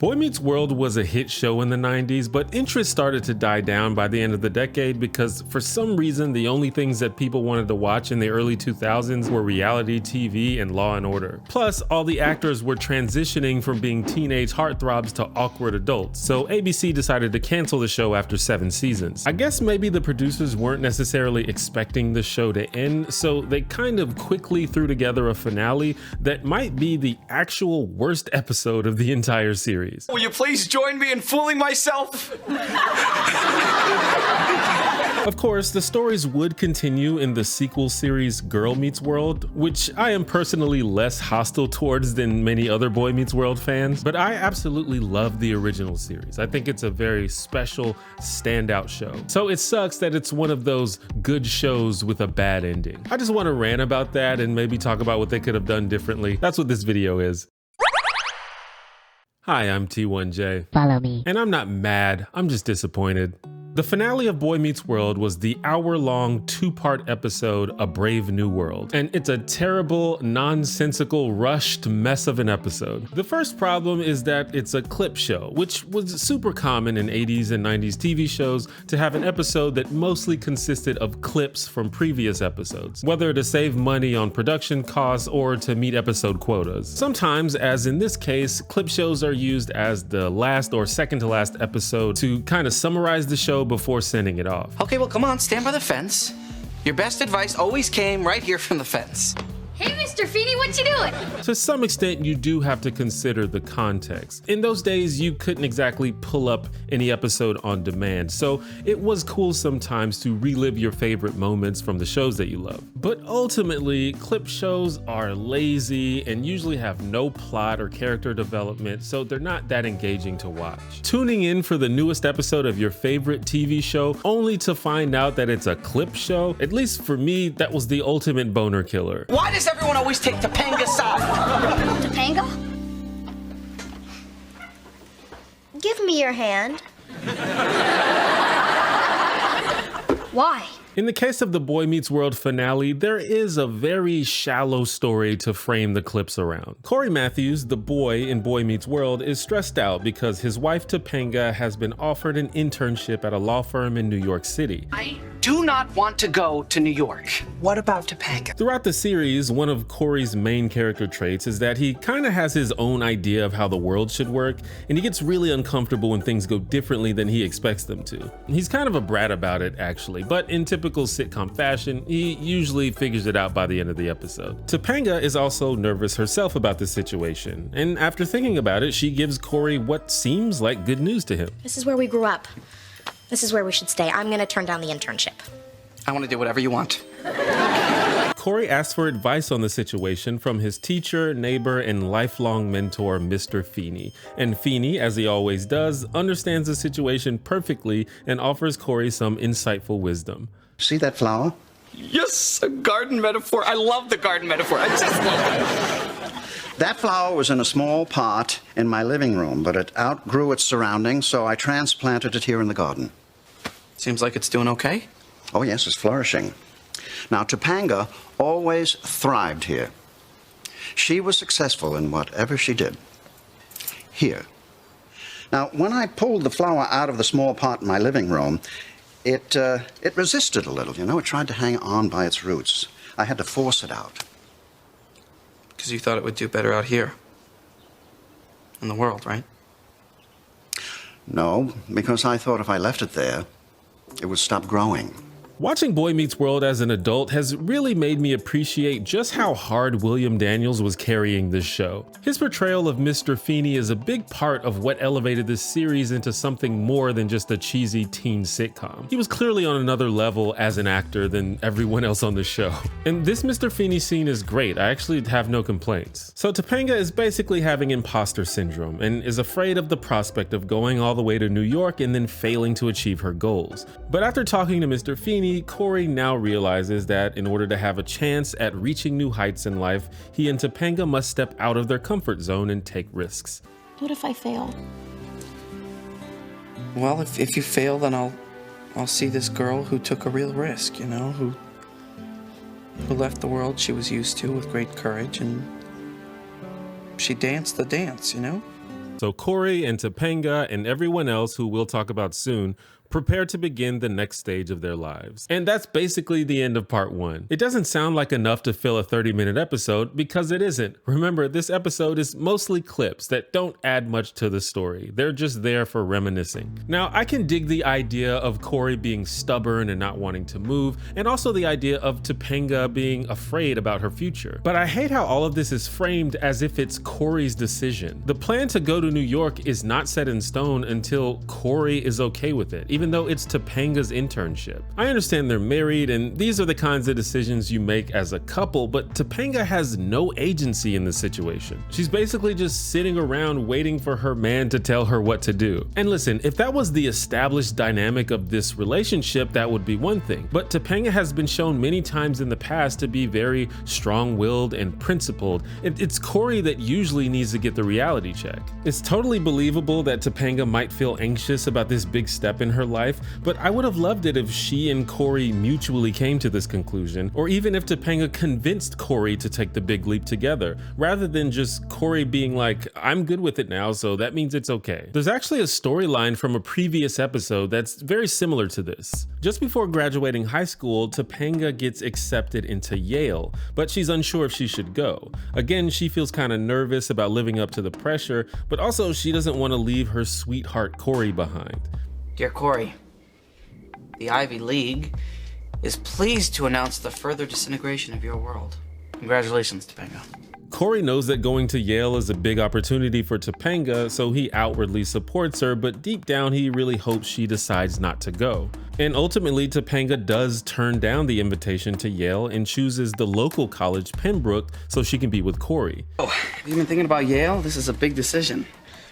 Boy Meets World was a hit show in the 90s, but interest started to die down by the end of the decade because for some reason the only things that people wanted to watch in the early 2000s were reality TV and Law and Order. Plus, all the actors were transitioning from being teenage heartthrobs to awkward adults, so ABC decided to cancel the show after 7 seasons. I guess maybe the producers weren't necessarily expecting the show to end, so they kind of quickly threw together a finale that might be the actual worst episode of the entire series. Will you please join me in fooling myself? Of course, the stories would continue in the sequel series Girl Meets World, which I am personally less hostile towards than many other Boy Meets World fans, but I absolutely love the original series. I think it's a very special, standout show. So it sucks that it's one of those good shows with a bad ending. I just want to rant about that and maybe talk about what they could have done differently. That's what this video is. Hi, I'm T1J. Follow me. And I'm not mad, I'm just disappointed. The finale of Boy Meets World was the hour-long 2-part episode, A Brave New World, and it's a terrible, nonsensical, rushed mess of an episode. The first problem is that it's a clip show, which was super common in 80s and 90s TV shows to have an episode that mostly consisted of clips from previous episodes, whether to save money on production costs or to meet episode quotas. Sometimes, as in this case, clip shows are used as the last or second to last episode to kind of summarize the show before sending it off. Okay, well, come on, stand by the fence. Your best advice always came right here from the fence. Hey, Mr. Feeney, what you doing? To some extent, you do have to consider the context. In those days, you couldn't exactly pull up any episode on demand, so it was cool sometimes to relive your favorite moments from the shows that you love. But ultimately, clip shows are lazy and usually have no plot or character development, so they're not that engaging to watch. Tuning in for the newest episode of your favorite TV show only to find out that it's a clip show, at least for me, that was the ultimate boner killer. Why does everyone always take Topanga's side? Topanga? Give me your hand. Why? In the case of the Boy Meets World finale, there is a very shallow story to frame the clips around. Corey Matthews, the boy in Boy Meets World, is stressed out because his wife Topanga has been offered an internship at a law firm in New York City. I do not want to go to New York. What about Topanga? Throughout the series, one of Corey's main character traits is that he kind of has his own idea of how the world should work, and he gets really uncomfortable when things go differently than he expects them to. He's kind of a brat about it, actually, but in typical sitcom fashion, he usually figures it out by the end of the episode. Topanga is also nervous herself about the situation, and after thinking about it, she gives Corey what seems like good news to him. This is where we grew up. This is where we should stay. I'm gonna turn down the internship. I want to do whatever you want. Corey asks for advice on the situation from his teacher, neighbor, and lifelong mentor, Mr. Feeney. And Feeney, as he always does, understands the situation perfectly and offers Corey some insightful wisdom. See that flower? Yes, a garden metaphor. I love the garden metaphor. I just love it. That flower was in a small pot in my living room, but it outgrew its surroundings, so I transplanted it here in the garden. Seems like it's doing okay. Oh, yes, it's flourishing. Now, Topanga always thrived here. She was successful in whatever she did. Here. Now, when I pulled the flower out of the small pot in my living room, it resisted a little, you know. It tried to hang on by its roots. I had to force it out. Because you thought it would do better out here. In the world, right? No, because I thought if I left it there, it would stop growing. Watching Boy Meets World as an adult has really made me appreciate just how hard William Daniels was carrying this show. His portrayal of Mr. Feeney is a big part of what elevated this series into something more than just a cheesy teen sitcom. He was clearly on another level as an actor than everyone else on the show. And this Mr. Feeney scene is great. I actually have no complaints. So Topanga is basically having imposter syndrome and is afraid of the prospect of going all the way to New York and then failing to achieve her goals. But after talking to Mr. Feeney, Corey now realizes that in order to have a chance at reaching new heights in life, he and Topanga must step out of their comfort zone and take risks. What if I fail? Well, if you fail, then I'll see this girl who took a real risk, you know, who left the world she was used to with great courage, and she danced the dance, you know? So Corey and Topanga and everyone else who we'll talk about soon prepare to begin the next stage of their lives. And that's basically the end of part 1. It doesn't sound like enough to fill a 30-minute episode because it isn't. Remember, this episode is mostly clips that don't add much to the story. They're just there for reminiscing. Now, I can dig the idea of Corey being stubborn and not wanting to move, and also the idea of Topanga being afraid about her future. But I hate how all of this is framed as if it's Corey's decision. The plan to go to New York is not set in stone until Corey is okay with it, even though it's Topanga's internship. I understand they're married and these are the kinds of decisions you make as a couple, but Topanga has no agency in the situation. She's basically just sitting around waiting for her man to tell her what to do. And listen, if that was the established dynamic of this relationship, that would be one thing. But Topanga has been shown many times in the past to be very strong-willed and principled. It's Corey that usually needs to get the reality check. It's totally believable that Topanga might feel anxious about this big step in her life, but I would have loved it if she and Corey mutually came to this conclusion, or even if Topanga convinced Corey to take the big leap together, rather than just Corey being like, I'm good with it now, so that means it's okay. There's actually a storyline from a previous episode that's very similar to this. Just before graduating high school, Topanga gets accepted into Yale, but she's unsure if she should go. Again, she feels kind of nervous about living up to the pressure, but also she doesn't want to leave her sweetheart Corey behind. Dear Corey, the Ivy League is pleased to announce the further disintegration of your world. Congratulations, Topanga. Corey knows that going to Yale is a big opportunity for Topanga, so he outwardly supports her, but deep down he really hopes she decides not to go. And ultimately, Topanga does turn down the invitation to Yale and chooses the local college, Pembroke, so she can be with Corey. Oh, have you been thinking about Yale? This is a big decision.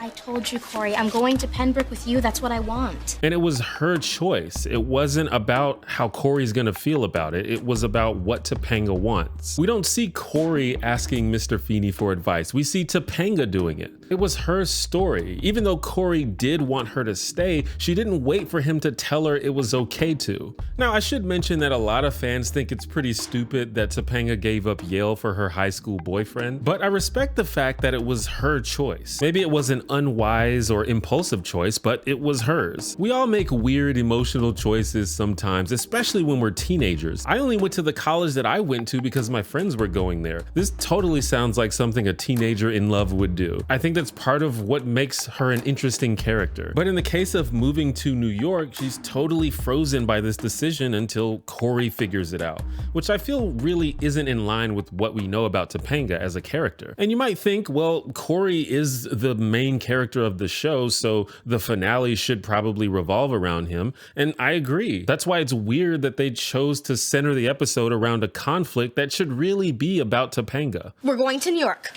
I told you, Corey, I'm going to Pembroke with you. That's what I want. And it was her choice. It wasn't about how Corey's gonna feel about it. It was about what Topanga wants. We don't see Corey asking Mr. Feeney for advice. We see Topanga doing it. It was her story. Even though Corey did want her to stay, she didn't wait for him to tell her it was okay to. Now, I should mention that a lot of fans think it's pretty stupid that Topanga gave up Yale for her high school boyfriend, but I respect the fact that it was her choice. Maybe it was an unwise or impulsive choice, but it was hers. We all make weird emotional choices sometimes, especially when we're teenagers. I only went to the college that I went to because my friends were going there. This totally sounds like something a teenager in love would do. I think that's part of what makes her an interesting character. But in the case of moving to New York, she's totally frozen by this decision until Corey figures it out, which I feel really isn't in line with what we know about Topanga as a character. And you might think, well, Corey is the main character of the show, so the finale should probably revolve around him. And I agree. That's why it's weird that they chose to center the episode around a conflict that should really be about Topanga. We're going to New York.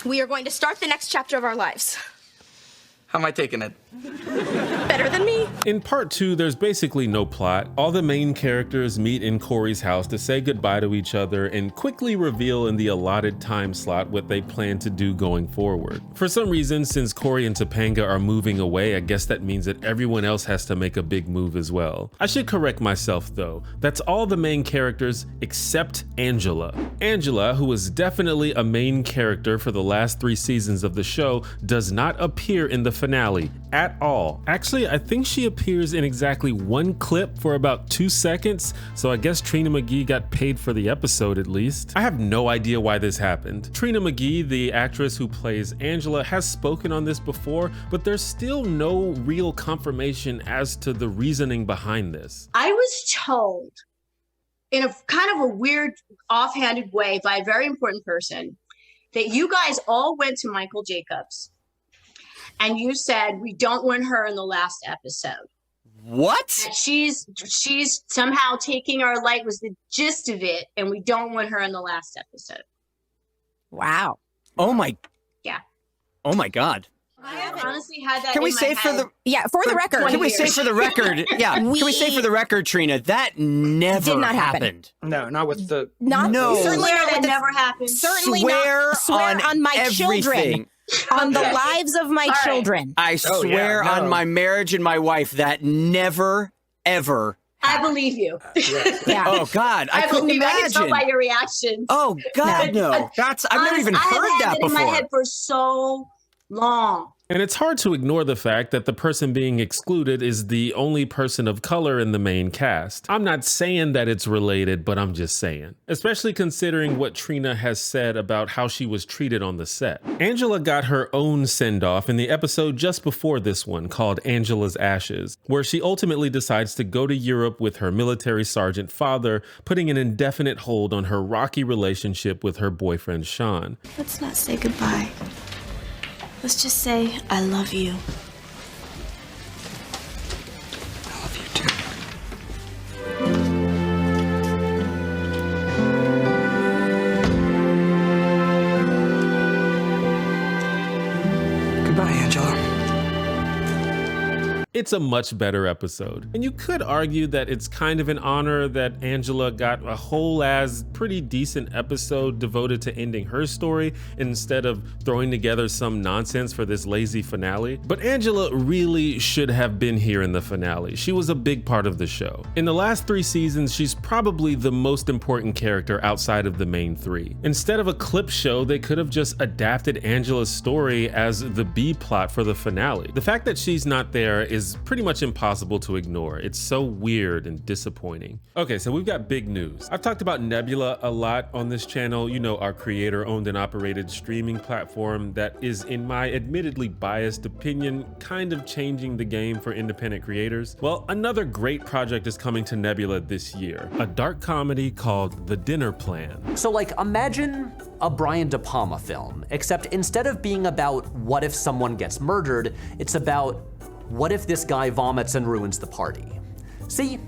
We are going to start the next chapter of our lives. How am I taking it? Better than me? In part 2, there's basically no plot. All the main characters meet in Corey's house to say goodbye to each other and quickly reveal in the allotted time slot what they plan to do going forward. For some reason, since Corey and Topanga are moving away, I guess that means that everyone else has to make a big move as well. I should correct myself though. That's all the main characters except Angela. Angela, who is definitely a main character for the last 3 seasons of the show, does not appear in the finale at all. Actually, I think she appears in exactly 1 clip for about 2 seconds, so I guess Trina McGee got paid for the episode at least. I have no idea why this happened. Trina McGee, the actress who plays Angela, has spoken on this before, but there's still no real confirmation as to the reasoning behind this. I was told in a kind of a weird, offhanded way by a very important person that you guys all went to Michael Jacobs and you said, we don't want her in the last episode. What? That she's somehow taking our light was the gist of it, and we don't want her in the last episode. Wow. Oh my. Yeah. Oh my God. I have honestly had that. Can we in my say for head the For the record. Can we say years. for the record? Yeah. Can we say for the record, Trina, that never Did not happen. happened. No, not with the... Not No. certainly Swear not that with the, never happened. certainly Swear not swear on my everything. children. On the Okay. lives of my All right. children. I swear on my marriage and my wife that never, ever. I believe you. Yeah. Oh God, I couldn't believe. I can tell imagine. by your reaction. Oh God, no. That's I've never even I heard have that had in my before. head for so long. And it's hard to ignore the fact that the person being excluded is the only person of color in the main cast. I'm not saying that it's related, but I'm just saying. Especially considering what Trina has said about how she was treated on the set. Angela got her own send-off in the episode just before this one called Angela's Ashes, where she ultimately decides to go to Europe with her military sergeant father, putting an indefinite hold on her rocky relationship with her boyfriend Sean. Let's not say goodbye. Let's just say, I love you. I love you too. Goodbye, Angela. It's a much better episode. And you could argue that it's kind of an honor that Angela got a whole ass pretty decent episode devoted to ending her story instead of throwing together some nonsense for this lazy finale. But Angela really should have been here in the finale. She was a big part of the show. In the last 3 seasons, she's probably the most important character outside of the main 3. Instead of a clip show, they could have just adapted Angela's story as the B plot for the finale. The fact that she's not there is pretty much impossible to ignore. It's so weird and disappointing. Okay, so we've got big news. I've talked about Nebula a lot on this channel, you know, our creator-owned and operated streaming platform that is, in my admittedly biased opinion, kind of changing the game for independent creators. Well, another great project is coming to Nebula this year, a dark comedy called The Dinner Plan. So like, imagine a Brian De Palma film, except instead of being about what if someone gets murdered, it's about what if this guy vomits and ruins the party? See,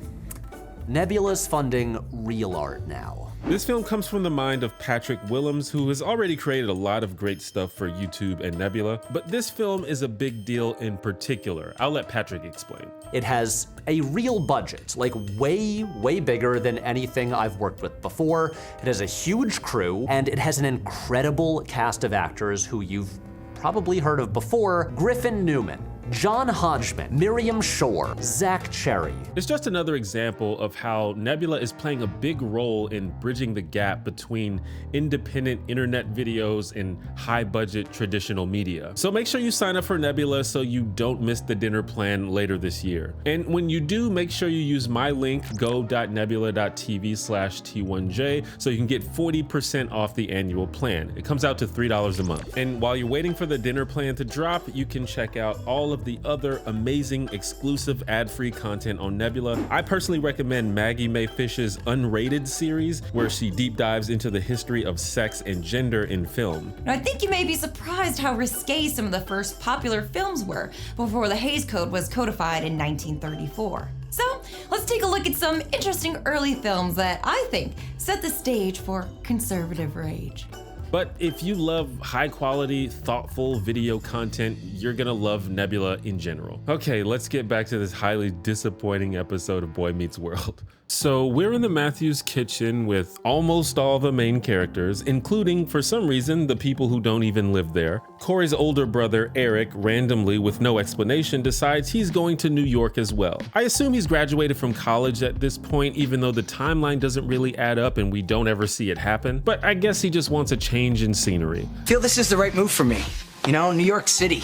Nebula's funding real art now. This film comes from the mind of Patrick Willems, who has already created a lot of great stuff for YouTube and Nebula, but this film is a big deal in particular. I'll let Patrick explain. It has a real budget, like way bigger than anything I've worked with before. It has a huge crew, and it has an incredible cast of actors who you've probably heard of before: Griffin Newman, John Hodgman, Miriam Shore, Zach Cherry. It's just another example of how Nebula is playing a big role in bridging the gap between independent internet videos and high-budget traditional media. So make sure you sign up for Nebula so you don't miss The Dinner Plan later this year. And when you do, make sure you use my link, go.nebula.tv/T1J, so you can get 40% off the annual plan. It comes out to $3 a month. And while you're waiting for The Dinner Plan to drop, you can check out all of the other amazing exclusive ad-free content on Nebula. I personally recommend Maggie Mae Fish's Unrated series, where she deep dives into the history of sex and gender in film. Now, I think you may be surprised how risque some of the first popular films were before the Hays Code was codified in 1934. So let's take a look at some interesting early films that I think set the stage for conservative rage. But if you love high quality, thoughtful video content, you're gonna love Nebula in general. Okay, let's get back to this highly disappointing episode of Boy Meets World. So we're in the Matthews kitchen with almost all the main characters, including, for some reason, the people who don't even live there. Corey's older brother, Eric, randomly, with no explanation, decides he's going to New York as well. I assume he's graduated from college at this point, even though the timeline doesn't really add up and we don't ever see it happen. But I guess he just wants a change in scenery. I feel this is the right move for me. You know, New York City.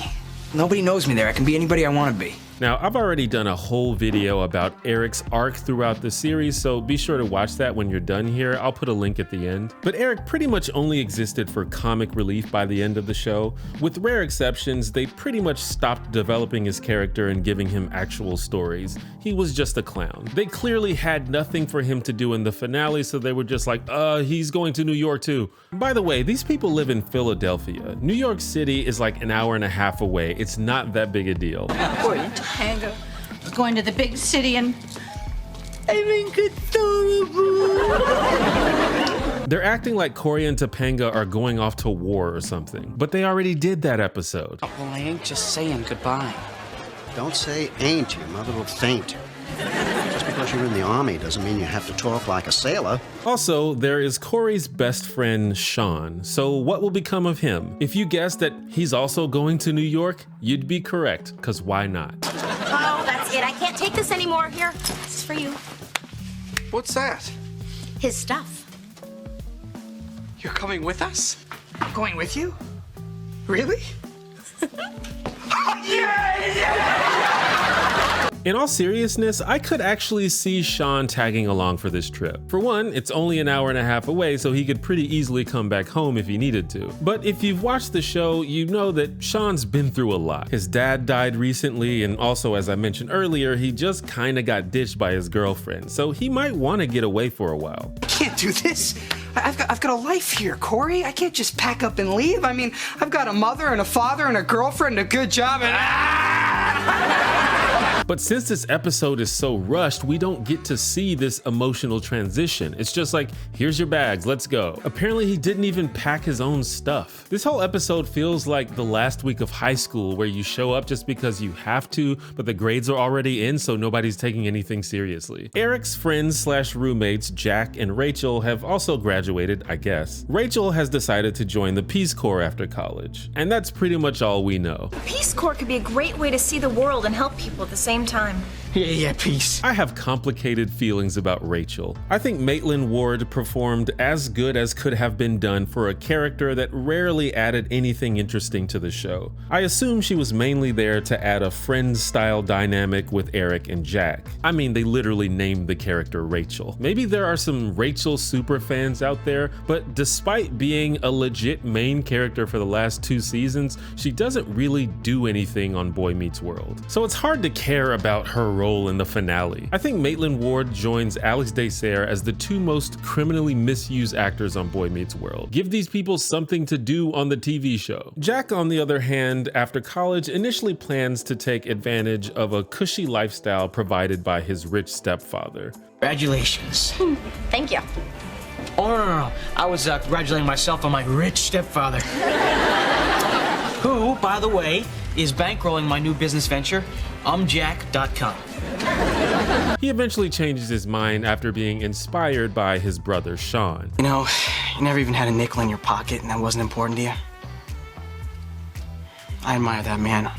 Nobody knows me there. I can be anybody I want to be. Now, I've already done a whole video about Eric's arc throughout the series, so be sure to watch that when you're done here. I'll put a link at the end. But Eric pretty much only existed for comic relief by the end of the show. With rare exceptions, they pretty much stopped developing his character and giving him actual stories. He was just a clown. They clearly had nothing for him to do in the finale, so they were just like, he's going to New York too. By the way, these people live in Philadelphia. New York City is like an hour and a half away. It's not that big a deal. Topanga was going to the big city and I think it's horrible. They're acting like Corey and Topanga are going off to war or something, but they already did that episode. Oh, well, I ain't just saying goodbye. Don't say ain't, your mother will faint. Just because you're in the army doesn't mean you have to talk like a sailor. Also, there is Corey's best friend, Sean. So what will become of him? If you guessed that he's also going to New York, you'd be correct, because why not? Oh, that's it. I can't take this anymore. Here, this is for you. What's that? His stuff. You're coming with us? I'm going with you? Really? In all seriousness, I could actually see Sean tagging along for this trip. For one, it's only an hour and a half away, so he could pretty easily come back home if he needed to. But if you've watched the show, you know that Sean's been through a lot. His dad died recently, and also, as I mentioned earlier, he just kinda got ditched by his girlfriend, so he might wanna get away for a while. I can't do this. I've got a life here, Corey. I can't just pack up and leave. I mean, I've got a mother and a father and a girlfriend, a good job, and But since this episode is so rushed, we don't get to see this emotional transition. It's just like, here's your bags, let's go. Apparently he didn't even pack his own stuff. This whole episode feels like the last week of high school where you show up just because you have to, but the grades are already in, so nobody's taking anything seriously. Eric's friends / roommates, Jack and Rachel, have also graduated, I guess. Rachel has decided to join the Peace Corps after college, and that's pretty much all we know. Peace Corps could be a great way to see the world and help people at the same time. Yeah, peace. I have complicated feelings about Rachel. I think Maitland Ward performed as good as could have been done for a character that rarely added anything interesting to the show. I assume she was mainly there to add a friend-style dynamic with Eric and Jack. I mean, they literally named the character Rachel. Maybe there are some Rachel superfans out there, but despite being a legit main character for the last 2 seasons, she doesn't really do anything on Boy Meets World. So it's hard to care about her role in the finale. I think Maitland Ward joins Alex J as the 2 most criminally misused actors on Boy Meets World. Give these people something to do on the TV show. Jack, on the other hand, after college, initially plans to take advantage of a cushy lifestyle provided by his rich stepfather. Congratulations. Thank you. Oh, no. I was congratulating myself on my rich stepfather. Who, by the way, is bankrolling my new business venture, umjack.com. He eventually changes his mind after being inspired by his brother Sean. You know, you never even had a nickel in your pocket and that wasn't important to you. I admire that, man.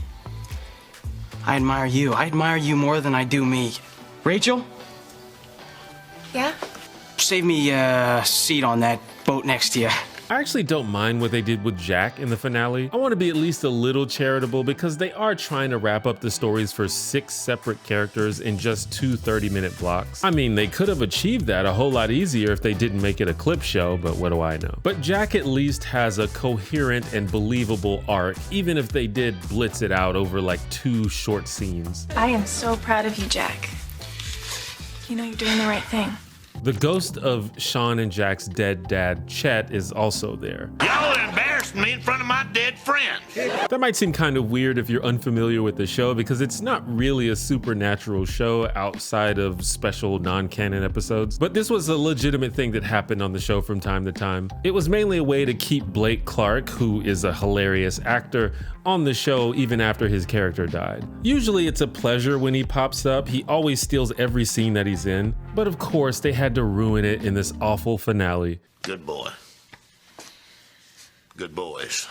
I admire you. I admire you more than I do me. Rachel? Yeah? Save me a seat on that boat next to you. I actually don't mind what they did with Jack in the finale. I want to be at least a little charitable because they are trying to wrap up the stories for 6 separate characters in just 2 30-minute blocks. I mean, they could have achieved that a whole lot easier if they didn't make it a clip show, but what do I know? But Jack at least has a coherent and believable arc, even if they did blitz it out over like 2 short scenes. I am so proud of you, Jack. You know you're doing the right thing. The ghost of Sean and Jack's dead dad, Chet, is also there. Y'all are embarrassing me in front of my dead friend. That might seem kind of weird if you're unfamiliar with the show because it's not really a supernatural show outside of special non-canon episodes, but this was a legitimate thing that happened on the show from time to time. It was mainly a way to keep Blake Clark, who is a hilarious actor, on the show even after his character died. Usually it's a pleasure when he pops up. He always steals every scene that he's in, but of course they had to ruin it in this awful finale. Good boy. Good boys.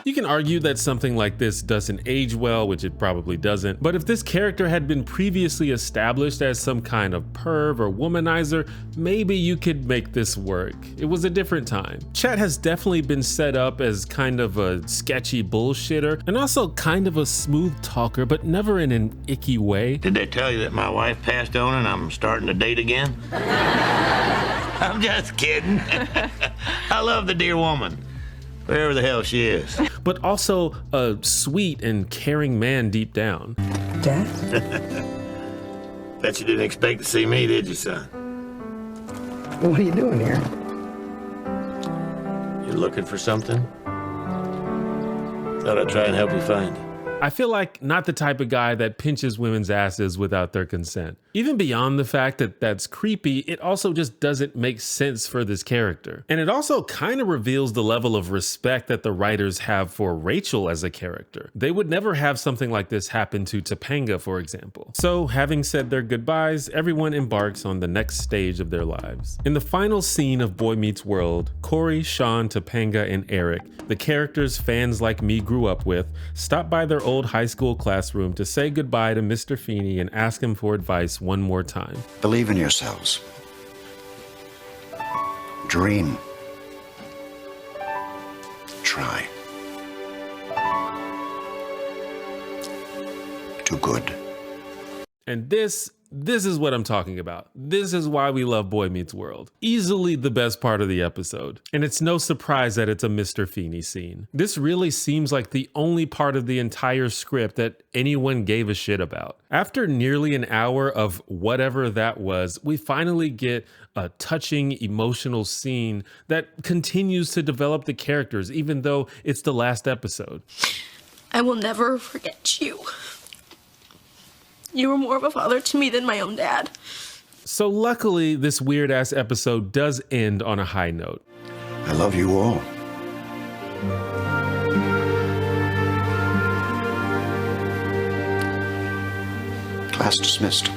You can argue that something like this doesn't age well, which it probably doesn't, but if this character had been previously established as some kind of perv or womanizer, maybe you could make this work. It was a different time. Chet has definitely been set up as kind of a sketchy bullshitter and also kind of a smooth talker, but never in an icky way. Did they tell you that my wife passed on and I'm starting to date again? I'm just kidding. I love the dear woman. Wherever the hell she is. But also a sweet and caring man deep down. Dad? Bet you didn't expect to see me, did you, son? What are you doing here? You looking for something? Thought I'd try and help you find it. I feel like not the type of guy that pinches women's asses without their consent. Even beyond the fact that that's creepy, it also just doesn't make sense for this character. And it also kind of reveals the level of respect that the writers have for Rachel as a character. They would never have something like this happen to Topanga, for example. So having said their goodbyes, everyone embarks on the next stage of their lives. In the final scene of Boy Meets World, Corey, Sean, Topanga, and Eric, the characters fans like me grew up with, stop by their old high school classroom to say goodbye to Mr. Feeney and ask him for advice one more time. Believe in yourselves. Dream. try. Too good. And this is what I'm talking about. This is why we love Boy Meets World. Easily the best part of the episode. And it's no surprise that it's a Mr. Feeney scene. This really seems like the only part of the entire script that anyone gave a shit about. After nearly an hour of whatever that was, we finally get a touching, emotional scene that continues to develop the characters, even though it's the last episode. I will never forget you. You were more of a father to me than my own dad. So luckily, this weird-ass episode does end on a high note. I love you all. Class dismissed.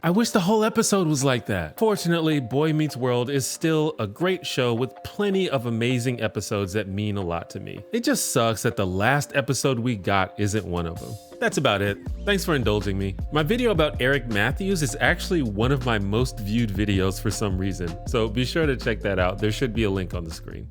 I wish the whole episode was like that. Fortunately, Boy Meets World is still a great show with plenty of amazing episodes that mean a lot to me. It just sucks that the last episode we got isn't one of them. That's about it. Thanks for indulging me. My video about Eric Matthews is actually one of my most viewed videos for some reason, so be sure to check that out. There should be a link on the screen.